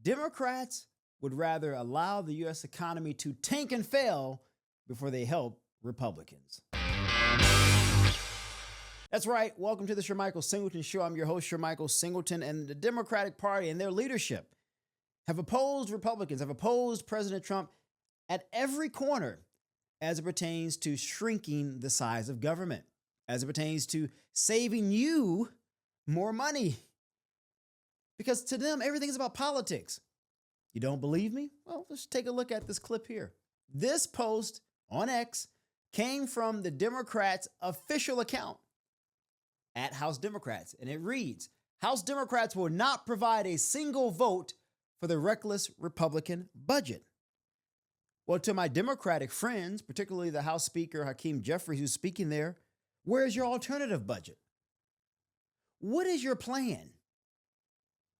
Democrats would rather allow the U.S. economy to tank and fail before they help Republicans. That's right. Welcome to the Shermichael Singleton Show. I'm your host, Shermichael Singleton, and the Democratic Party and their leadership have opposed Republicans, have opposed President Trump at every corner as it pertains to shrinking the size of government, as it pertains to saving you more money. Because to them, everything is about politics. You don't believe me? Well, let's take a look at this clip here. This post on X came from the Democrats' official account at House Democrats, and it reads, House Democrats will not provide a single vote for the reckless Republican budget. Well, to my Democratic friends, particularly the House Speaker Hakeem Jeffries, who's speaking there, where's your alternative budget? What is your plan?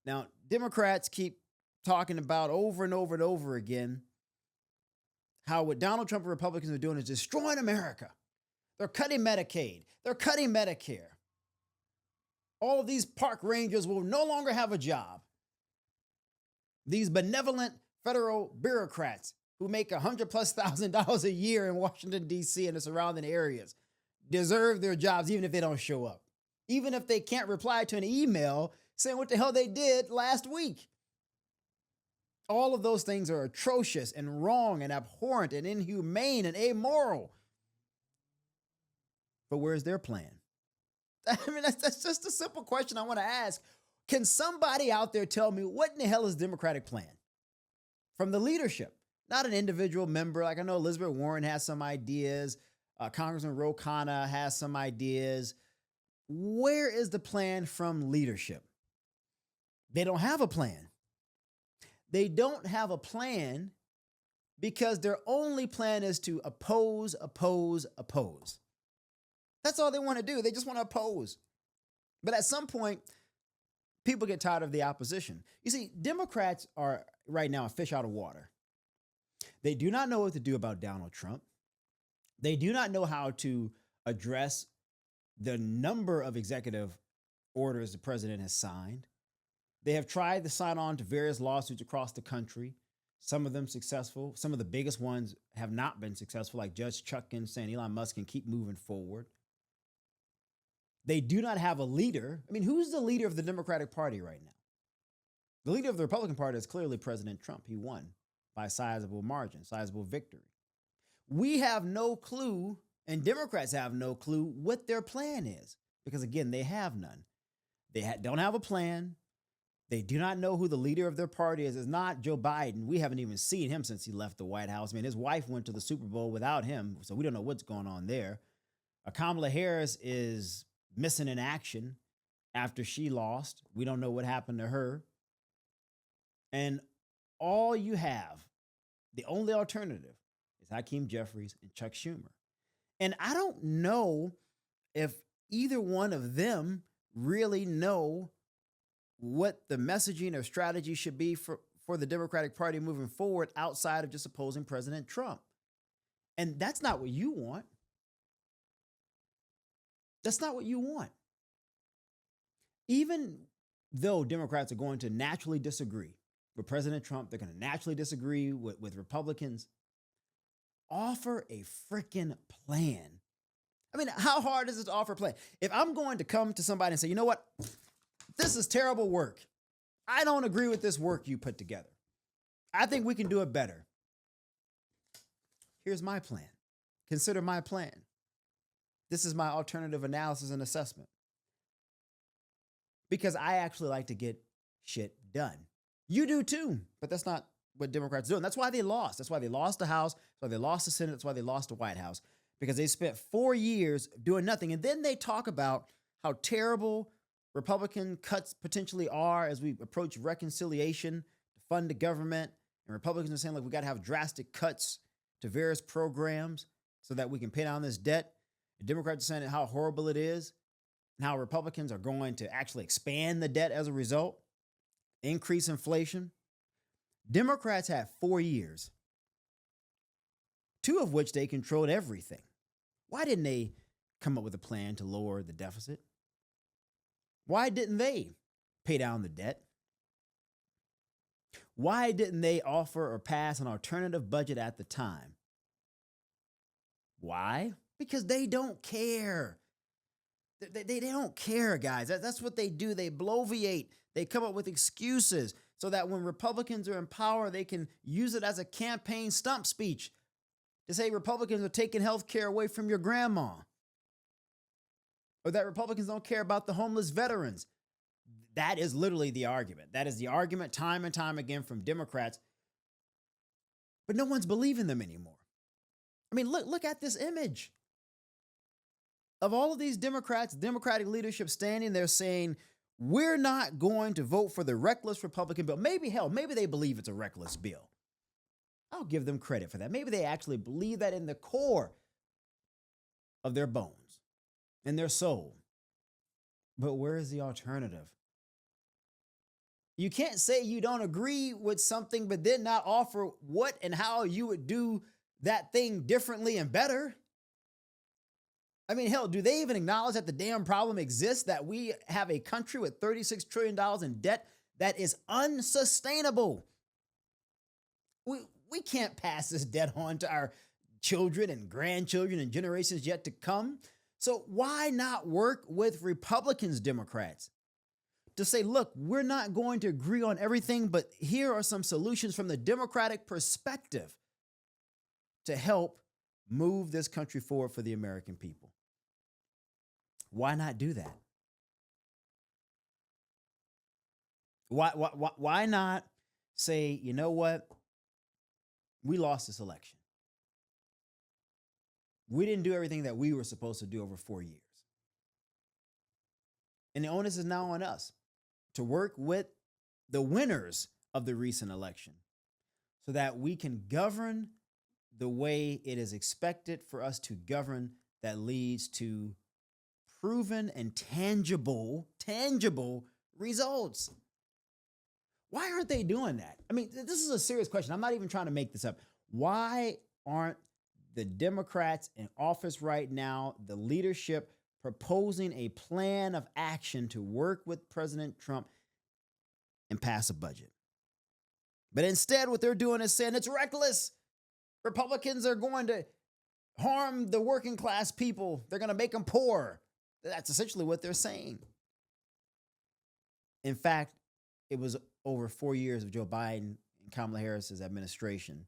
Now, Democrats keep talking about over and over and over again how what Donald Trump and Republicans are doing is destroying America. They're cutting Medicaid. They're cutting Medicare. All of these park rangers will no longer have a job. These benevolent federal bureaucrats who make $100,000+ a year in Washington, D.C. and the surrounding areas deserve their jobs even if they don't show up. Even if they can't reply to an email saying what the hell they did last week. All of those things are atrocious and wrong and abhorrent and inhumane and amoral. But where's their plan? I mean, that's just a simple question I want to ask. Can somebody out there tell me what in the hell is the Democratic plan? From the leadership, not an individual member. Like I know Elizabeth Warren has some ideas. Congressman Ro Khanna has some ideas. Where is the plan from leadership? They don't have a plan. They don't have a plan because their only plan is to oppose, oppose, oppose. That's all they want to do. They just want to oppose. But at some point, people get tired of the opposition. You see, Democrats are right now a fish out of water. They do not know what to do about Donald Trump. They do not know how to address the number of executive orders the president has signed. They have tried to sign on to various lawsuits across the country, some of them successful. Some of the biggest ones have not been successful, like Judge Chutkan saying Elon Musk can keep moving forward. They do not have a leader. I mean, who's the leader of the Democratic Party right now? The leader of the Republican Party is clearly President Trump. He won by a sizable margin, sizable victory. We have no clue, and Democrats have no clue what their plan is, because again, they have none. They don't have a plan. They do not know who the leader of their party is. It's not Joe Biden. We haven't even seen him since he left the White House. I mean, his wife went to the Super Bowl without him, so we don't know what's going on there. Kamala Harris is missing in action after she lost. We don't know what happened to her. And all you have, the only alternative, is Hakeem Jeffries and Chuck Schumer. And I don't know if either one of them really know what the messaging or strategy should be for the Democratic Party moving forward outside of just opposing President Trump. And that's not what you want. That's not what you want. Even though Democrats are going to naturally disagree with President Trump, they're going to naturally disagree with Republicans, offer a freaking plan. I mean, how hard is it to offer a plan? If I'm going to come to somebody and say, you know what? This is terrible work. I don't agree with this work you put together. I think we can do it better. Here's my plan. Consider my plan. This is my alternative analysis and assessment. Because I actually like to get shit done. You do too, but that's not what Democrats do. And that's why they lost. That's why they lost the House. That's why they lost the Senate. That's why they lost the White House. Because they spent 4 years doing nothing. And then they talk about how terrible Republican cuts potentially are as we approach reconciliation to fund the government. And Republicans are saying, like, we got to have drastic cuts to various programs so that we can pay down this debt. The Democrats are saying how horrible it is and how Republicans are going to actually expand the debt as a result, increase inflation. Democrats had 4 years, 2 of which they controlled everything. Why didn't they come up with a plan to lower the deficit? Why didn't they pay down the debt? Why didn't they offer or pass an alternative budget at the time? Why? Because they don't care. They don't care, guys. That's what they do. They bloviate. They come up with excuses so that when Republicans are in power, they can use it as a campaign stump speech to say Republicans are taking health care away from your grandma, or that Republicans don't care about the homeless veterans. That is literally the argument. That is the argument time and time again from Democrats. But no one's believing them anymore. I mean, look at this image of all of these Democrats, Democratic leadership standing there saying, we're not going to vote for the reckless Republican bill. Maybe they believe it's a reckless bill. I'll give them credit for that. Maybe they actually believe that in the core of their bones and their soul. But where is the alternative? You can't say you don't agree with something, but then not offer what and how you would do that thing differently and better. I mean, hell, do they even acknowledge that the damn problem exists, that we have a country with $36 trillion in debt that is unsustainable? We can't pass this debt on to our children and grandchildren and generations yet to come. So why not work with Republicans, Democrats, to say, look, we're not going to agree on everything, but here are some solutions from the Democratic perspective to help move this country forward for the American people. Why not do that? Why not say, you know what? We lost this election. We didn't do everything that we were supposed to do over 4 years. And the onus is now on us to work with the winners of the recent election so that we can govern the way it is expected for us to govern, that leads to proven and tangible results. Why aren't they doing that? I mean, this is a serious question. I'm not even trying to make this up. Why aren't the Democrats in office right now, the leadership, proposing a plan of action to work with President Trump and pass a budget? But instead, what they're doing is saying it's reckless. Republicans are going to harm the working class people. They're going to make them poor. That's essentially what they're saying. In fact, it was over 4 years of Joe Biden and Kamala Harris's administration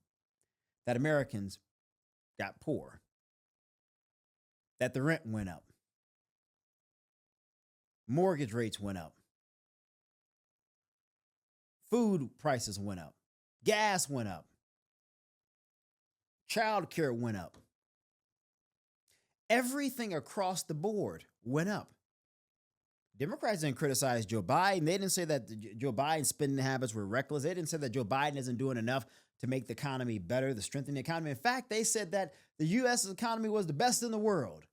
that Americans got poor, that the rent went up, mortgage rates went up, food prices went up, gas went up, child care went up. Everything across the board went up. Democrats didn't criticize Joe Biden. They didn't say that Joe Biden's spending habits were reckless. They didn't say that Joe Biden isn't doing enough to make the economy better, to strengthen the economy. In fact, they said that the U.S. economy was the best in the world.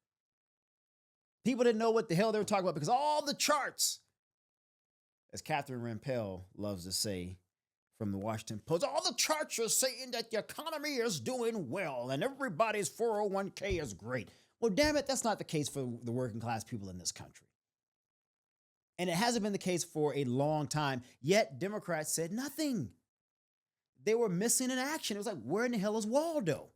People didn't know what the hell they were talking about because all the charts, as Catherine Rampell loves to say from the Washington Post, all the charts are saying that the economy is doing well and everybody's 401k is great. Well, damn it, that's not the case for the working class people in this country. And it hasn't been the case for a long time, yet Democrats said nothing. They were missing in action. It was like, where in the hell is Waldo?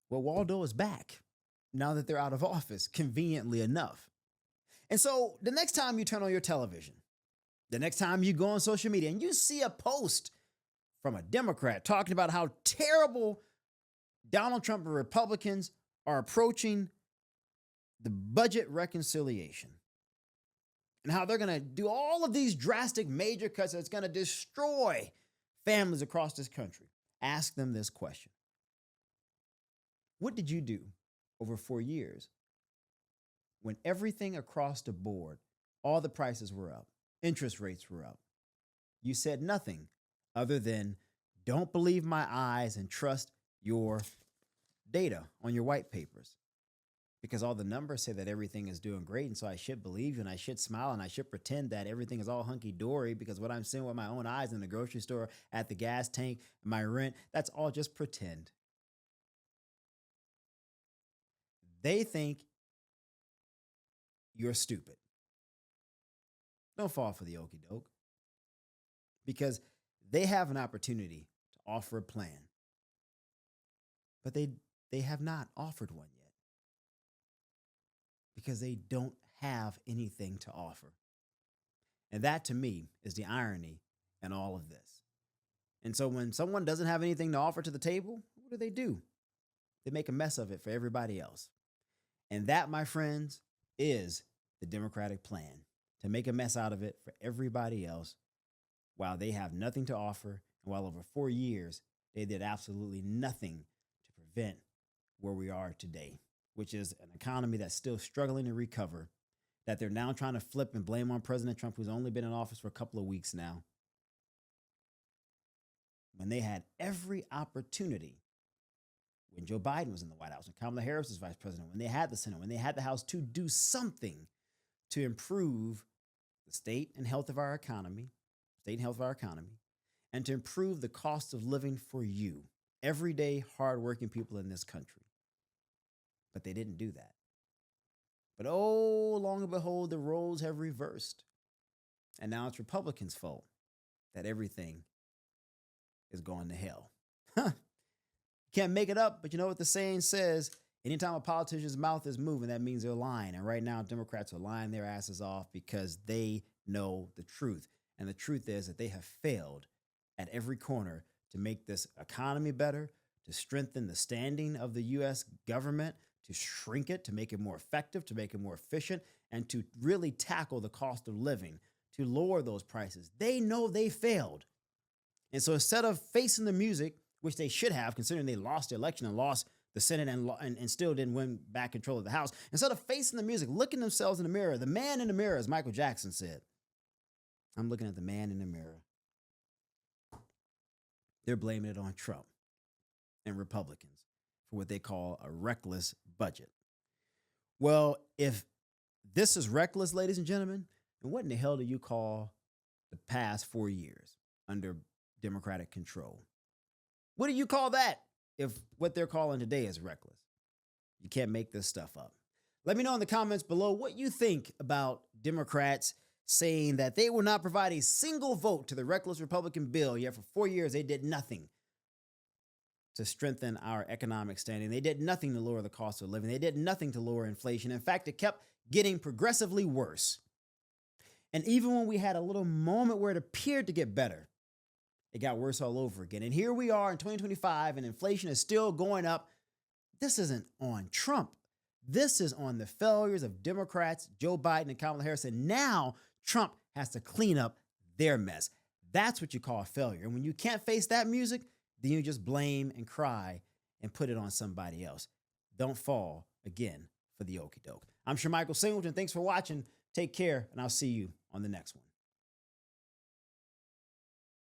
Well, Waldo is back now that they're out of office, conveniently enough. And so the next time you turn on your television, the next time you go on social media and you see a post from a Democrat talking about how terrible Donald Trump and Republicans are approaching the budget reconciliation and how they're going to do all of these drastic major cuts that's going to destroy families across this country, ask them this question. What did you do over 4 years when everything across the board, all the prices were up, interest rates were up? You said nothing other than don't believe my eyes and trust your data on your white papers, because all the numbers say that everything is doing great. And so I should believe you and I should smile and I should pretend that everything is all hunky-dory because what I'm seeing with my own eyes in the grocery store, at the gas tank, my rent, that's all just pretend. They think you're stupid. Don't fall for the okey doke because they have an opportunity to offer a plan, but they have not offered one yet because they don't have anything to offer. And that to me is the irony in all of this. And so when someone doesn't have anything to offer to the table, what do? They make a mess of it for everybody else. And that, my friends, is the Democratic plan, to make a mess out of it for everybody else while they have nothing to offer. And while over 4 years, they did absolutely nothing to prevent where we are today, which is an economy that's still struggling to recover, that they're now trying to flip and blame on President Trump, who's only been in office for a couple of weeks now, when they had every opportunity, when Joe Biden was in the White House, when Kamala Harris was vice president, when they had the Senate, when they had the House, to do something to improve the state and health of our economy, and to improve the cost of living for you, everyday, hardworking people in this country. But they didn't do that. But oh, long and behold, the roles have reversed. And now it's Republicans' fault that everything is going to hell. Can't make it up, but you know what the saying says? Anytime a politician's mouth is moving, that means they're lying. And right now, Democrats are lying their asses off because they know the truth. And the truth is that they have failed at every corner to make this economy better, to strengthen the standing of the U.S. government, to shrink it, to make it more effective, to make it more efficient, and to really tackle the cost of living, to lower those prices. They know they failed. And so instead of facing the music, which they should have, considering they lost the election and lost the Senate and still didn't win back control of the House, instead of facing the music, looking themselves in the mirror, the man in the mirror, as Michael Jackson said, I'm looking at the man in the mirror. They're blaming it on Trump and Republicans for what they call a reckless budget. Well, if this is reckless, ladies and gentlemen, then what in the hell do you call the past 4 years under Democratic control? What do you call that if what they're calling today is reckless? You can't make this stuff up. Let me know in the comments below what you think about Democrats saying that they will not provide a single vote to the reckless Republican bill, yet for 4 years they did nothing to strengthen our economic standing. They did nothing to lower the cost of living. They did nothing to lower inflation. In fact, it kept getting progressively worse. And even when we had a little moment where it appeared to get better, it got worse all over again. And here we are in 2025, and inflation is still going up. This isn't on Trump. This is on the failures of Democrats, Joe Biden and Kamala Harris. And now Trump has to clean up their mess. That's what you call a failure. And when you can't face that music, then you just blame and cry and put it on somebody else. Don't fall again for the okey doke. I'm Shermichael Singleton. Thanks for watching. Take care, and I'll see you on the next one.